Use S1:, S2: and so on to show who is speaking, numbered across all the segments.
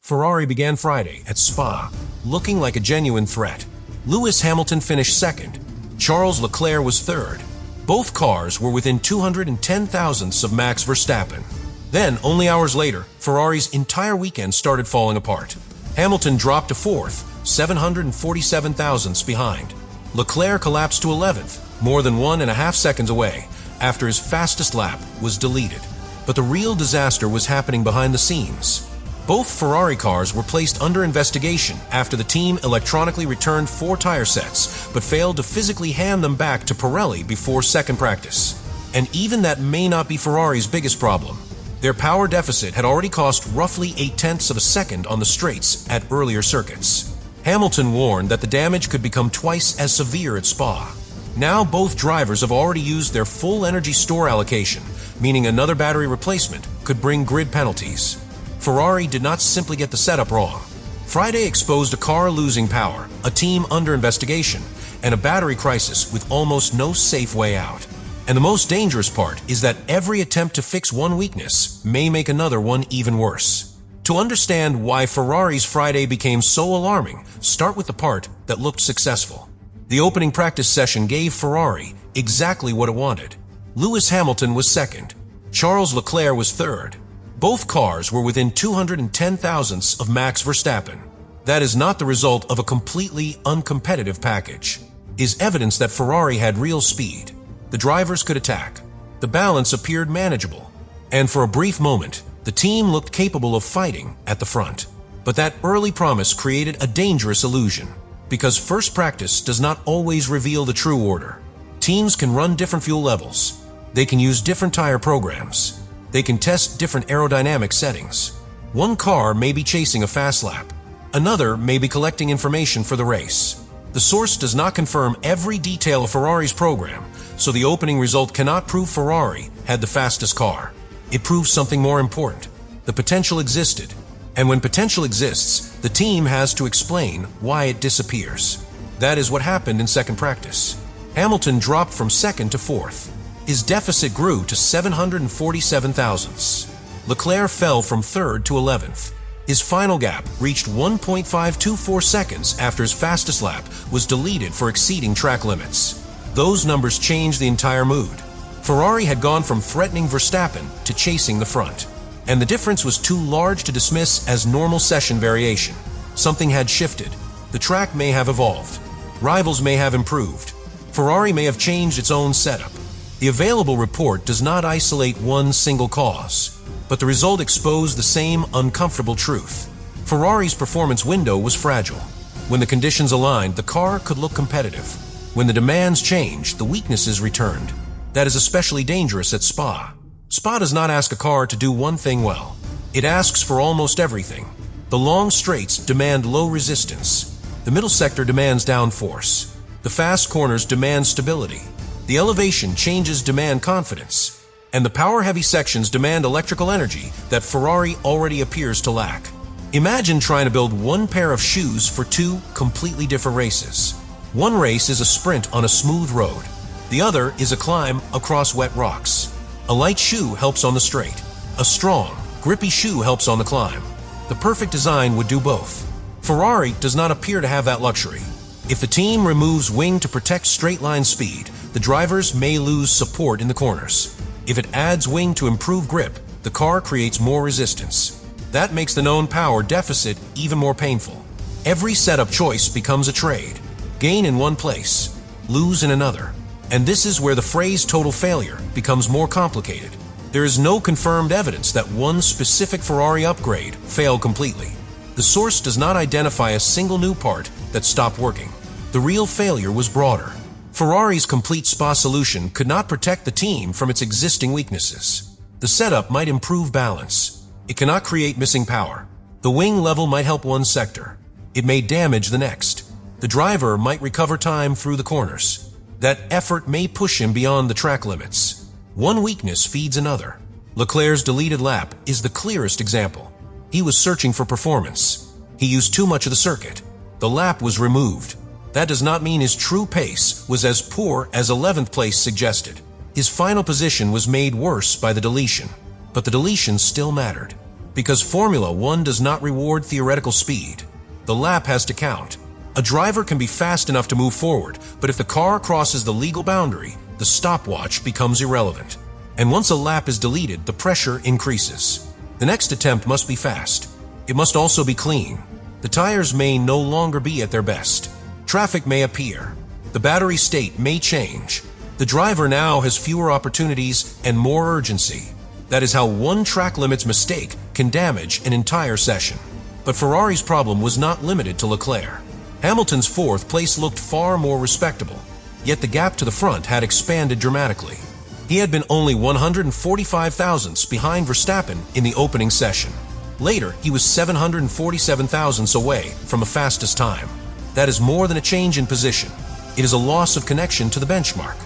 S1: Ferrari began Friday at Spa, looking like a genuine threat. Lewis Hamilton finished second. Charles Leclerc was third. Both cars were within 210 thousandths of Max Verstappen. Then, only hours later, Ferrari's entire weekend started falling apart. Hamilton dropped to fourth, 747 thousandths behind. Leclerc collapsed to 11th, more than 1.5 seconds away, after his fastest lap was deleted. But the real disaster was happening behind the scenes. Both Ferrari cars were placed under investigation after the team electronically returned 4 tire sets, but failed to physically hand them back to Pirelli before second practice. And even that may not be Ferrari's biggest problem. Their power deficit had already cost roughly 0.8 of a second on the straights at earlier circuits. Hamilton warned that the damage could become twice as severe at Spa. Now both drivers have already used their full energy store allocation, meaning another battery replacement could bring grid penalties. Ferrari did not simply get the setup wrong. Friday exposed a car losing power, a team under investigation, and a battery crisis with almost no safe way out. And the most dangerous part is that every attempt to fix one weakness may make another one even worse. To understand why Ferrari's Friday became so alarming, start with the part that looked successful. The opening practice session gave Ferrari exactly what it wanted. Lewis Hamilton was second. Charles Leclerc was third. Both cars were within 210 thousandths of Max Verstappen. That is not the result of a completely uncompetitive package. It is evidence that Ferrari had real speed. The drivers could attack. The balance appeared manageable. And for a brief moment, the team looked capable of fighting at the front. But that early promise created a dangerous illusion, because first practice does not always reveal the true order. Teams can run different fuel levels. They can use different tire programs. They can test different aerodynamic settings. One car may be chasing a fast lap. Another may be collecting information for the race. The source does not confirm every detail of Ferrari's program, so the opening result cannot prove Ferrari had the fastest car. It proves something more important. The potential existed. And when potential exists, the team has to explain why it disappears. That is what happened in second practice. Hamilton dropped from second to fourth. His deficit grew to 747 thousandths. Leclerc fell from third to 11th. His final gap reached 1.524 seconds after his fastest lap was deleted for exceeding track limits. Those numbers changed the entire mood. Ferrari had gone from threatening Verstappen to chasing the front. And the difference was too large to dismiss as normal session variation. Something had shifted. The track may have evolved. Rivals may have improved. Ferrari may have changed its own setup. The available report does not isolate one single cause, but the result exposed the same uncomfortable truth. Ferrari's performance window was fragile. When the conditions aligned, the car could look competitive. When the demands changed, the weaknesses returned. That is especially dangerous at Spa. Spa does not ask a car to do one thing well. It asks for almost everything. The long straights demand low resistance. The middle sector demands downforce. The fast corners demand stability. The elevation changes demand confidence. And the power-heavy sections demand electrical energy that Ferrari already appears to lack. Imagine trying to build one pair of shoes for 2 completely different races. One race is a sprint on a smooth road. The other is a climb across wet rocks. A light shoe helps on the straight. A strong, grippy shoe helps on the climb. The perfect design would do both. Ferrari does not appear to have that luxury. If the team removes wing to protect straight-line speed, the drivers may lose support in the corners. If it adds wing to improve grip, the car creates more resistance. That makes the known power deficit even more painful. Every setup choice becomes a trade. Gain in one place, lose in another. And this is where the phrase total failure becomes more complicated. There is no confirmed evidence that one specific Ferrari upgrade failed completely. The source does not identify a single new part that stopped working. The real failure was broader. Ferrari's complete Spa solution could not protect the team from its existing weaknesses. The setup might improve balance. It cannot create missing power. The wing level might help one sector. It may damage the next. The driver might recover time through the corners. That effort may push him beyond the track limits. One weakness feeds another. Leclerc's deleted lap is the clearest example. He was searching for performance. He used too much of the circuit. The lap was removed. That does not mean his true pace was as poor as 11th place suggested. His final position was made worse by the deletion. But the deletion still mattered, Because Formula One does not reward theoretical speed. The lap has to count. A driver can be fast enough to move forward, but if the car crosses the legal boundary, the stopwatch becomes irrelevant. And once a lap is deleted, the pressure increases. The next attempt must be fast. It must also be clean. The tires may no longer be at their best. Traffic may appear. The battery state may change. The driver now has fewer opportunities and more urgency. That is how one track limit's mistake can damage an entire session. But Ferrari's problem was not limited to Leclerc. Hamilton's fourth place looked far more respectable, yet the gap to the front had expanded dramatically. He had been only 145 thousandths behind Verstappen in the opening session. Later, he was 747 thousandths away from the fastest time. That is more than a change in position. It is a loss of connection to the benchmark.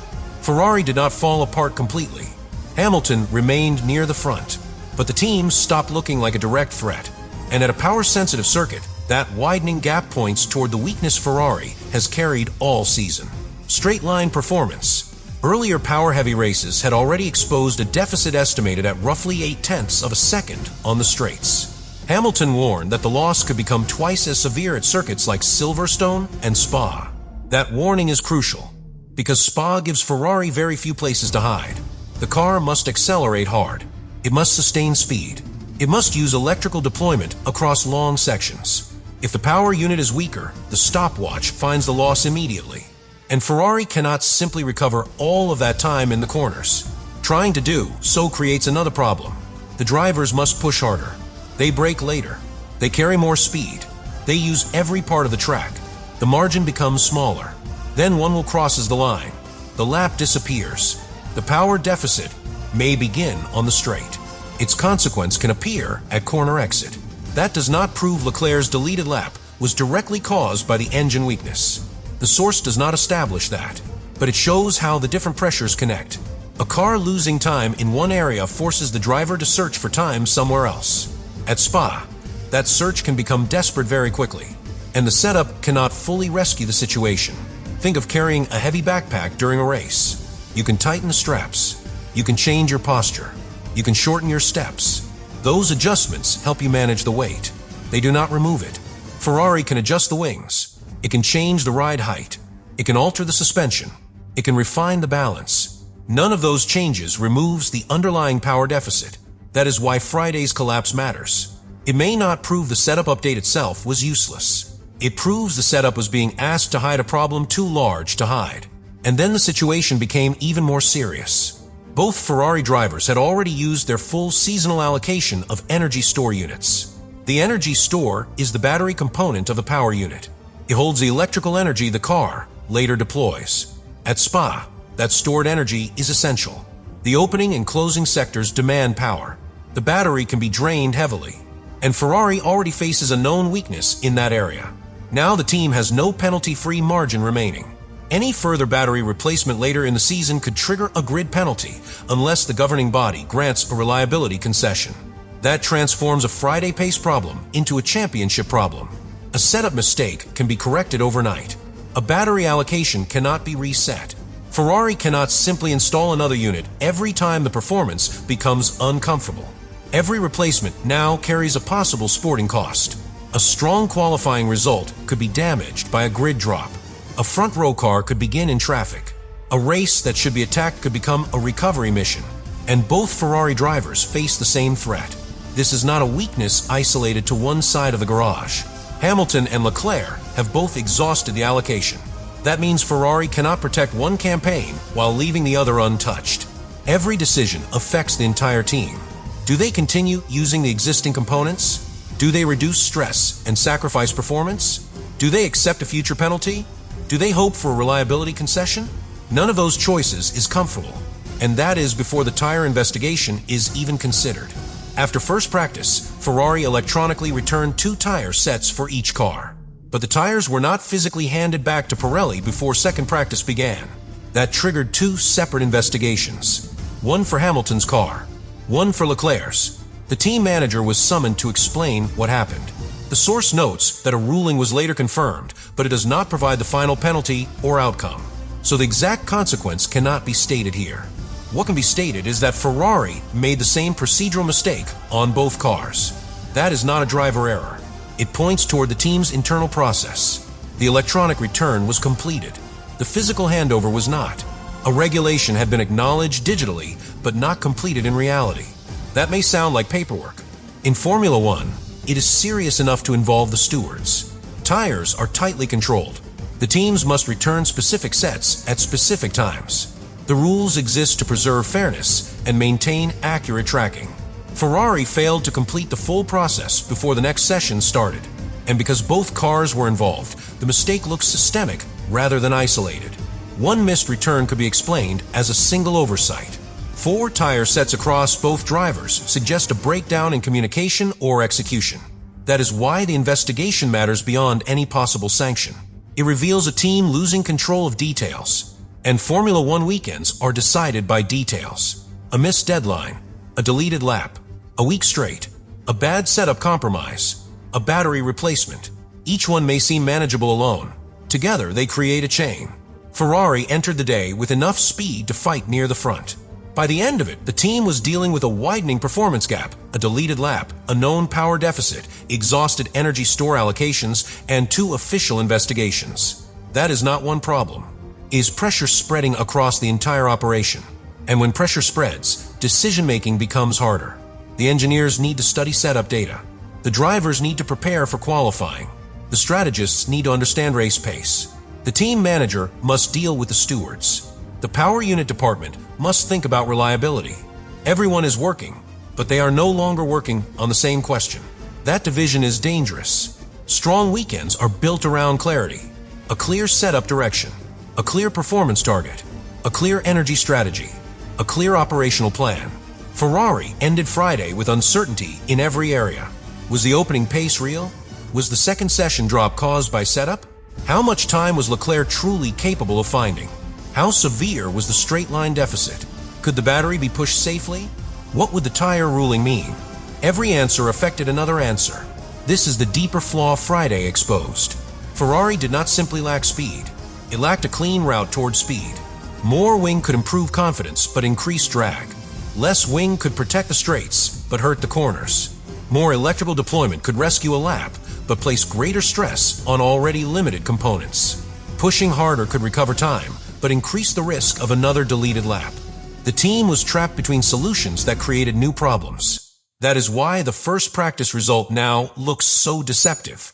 S1: Ferrari did not fall apart completely. Hamilton remained near the front, but the team stopped looking like a direct threat. And at a power-sensitive circuit, that widening gap points toward the weakness Ferrari has carried all season. Straight-line performance. Earlier power-heavy races had already exposed a deficit estimated at roughly 0.8 of a second on the straights. Hamilton warned that the loss could become twice as severe at circuits like Silverstone and Spa. That warning is crucial, because Spa gives Ferrari very few places to hide. The car must accelerate hard. It must sustain speed. It must use electrical deployment across long sections. If the power unit is weaker, the stopwatch finds the loss immediately. And Ferrari cannot simply recover all of that time in the corners. Trying to do so creates another problem. The drivers must push harder. They brake later. They carry more speed. They use every part of the track. The margin becomes smaller. Then one will crosses the line. The lap disappears. The power deficit may begin on the straight. Its consequence can appear at corner exit. That does not prove Leclerc's deleted lap was directly caused by the engine weakness. The source does not establish that, but it shows how the different pressures connect. A car losing time in one area forces the driver to search for time somewhere else. At Spa, that search can become desperate very quickly, and the setup cannot fully rescue the situation. Think of carrying a heavy backpack during a race. You can tighten the straps. You can change your posture. You can shorten your steps. Those adjustments help you manage the weight. They do not remove it. Ferrari can adjust the wings. It can change the ride height. It can alter the suspension. It can refine the balance. None of those changes removes the underlying power deficit. That is why Friday's collapse matters. It may not prove the setup update itself was useless. It proves the setup was being asked to hide a problem too large to hide. And then the situation became even more serious. Both Ferrari drivers had already used their full seasonal allocation of energy store units. The energy store is the battery component of the power unit. It holds the electrical energy the car later deploys. At Spa, that stored energy is essential. The opening and closing sectors demand power. The battery can be drained heavily, and Ferrari already faces a known weakness in that area. Now the team has no penalty-free margin remaining. Any further battery replacement later in the season could trigger a grid penalty unless the governing body grants a reliability concession. That transforms a Friday pace problem into a championship problem. A setup mistake can be corrected overnight. A battery allocation cannot be reset. Ferrari cannot simply install another unit every time the performance becomes uncomfortable. Every replacement now carries a possible sporting cost. A strong qualifying result could be damaged by a grid drop. A front row car could begin in traffic. A race that should be attacked could become a recovery mission. And both Ferrari drivers face the same threat. This is not a weakness isolated to one side of the garage. Hamilton and Leclerc have both exhausted the allocation. That means Ferrari cannot protect one campaign while leaving the other untouched. Every decision affects the entire team. Do they continue using the existing components? Do they reduce stress and sacrifice performance? Do they accept a future penalty? Do they hope for a reliability concession? None of those choices is comfortable, and that is before the tire investigation is even considered. After first practice, Ferrari electronically returned 2 tire sets for each car. But the tires were not physically handed back to Pirelli before second practice began. That triggered 2 separate investigations. One for Hamilton's car, one for Leclerc's. The team manager was summoned to explain what happened. The source notes that a ruling was later confirmed, but it does not provide the final penalty or outcome. So the exact consequence cannot be stated here. What can be stated is that Ferrari made the same procedural mistake on both cars. That is not a driver error. It points toward the team's internal process. The electronic return was completed. The physical handover was not. A regulation had been acknowledged digitally, but not completed in reality. That may sound like paperwork. In Formula One, it is serious enough to involve the stewards. Tires are tightly controlled. The teams must return specific sets at specific times. The rules exist to preserve fairness and maintain accurate tracking. Ferrari failed to complete the full process before the next session started. And because both cars were involved, the mistake looks systemic rather than isolated. One missed return could be explained as a single oversight. 4 tire sets across both drivers suggest a breakdown in communication or execution. That is why the investigation matters beyond any possible sanction. It reveals a team losing control of details. And Formula One weekends are decided by details. A missed deadline, a deleted lap, a week straight, a bad setup compromise, a battery replacement. Each one may seem manageable alone. Together, they create a chain. Ferrari entered the day with enough speed to fight near the front. By the end of it, the team was dealing with a widening performance gap, a deleted lap, a known power deficit, exhausted energy store allocations, and 2 official investigations. That is not one problem. Is pressure spreading across the entire operation? And when pressure spreads, decision-making becomes harder. The engineers need to study setup data. The drivers need to prepare for qualifying. The strategists need to understand race pace. The team manager must deal with the stewards. The power unit department must think about reliability. Everyone is working, but they are no longer working on the same question. That division is dangerous. Strong weekends are built around clarity. A clear setup direction. A clear performance target. A clear energy strategy. A clear operational plan. Ferrari ended Friday with uncertainty in every area. Was the opening pace real? Was the second session drop caused by setup? How much time was Leclerc truly capable of finding? How severe was the straight-line deficit? Could the battery be pushed safely? What would the tire ruling mean? Every answer affected another answer. This is the deeper flaw Friday exposed. Ferrari did not simply lack speed. It lacked a clean route toward speed. More wing could improve confidence, but increase drag. Less wing could protect the straights, but hurt the corners. More electrical deployment could rescue a lap, but place greater stress on already limited components. Pushing harder could recover time, but increase the risk of another deleted lap. The team was trapped between solutions that created new problems. That is why the first practice result now looks so deceptive.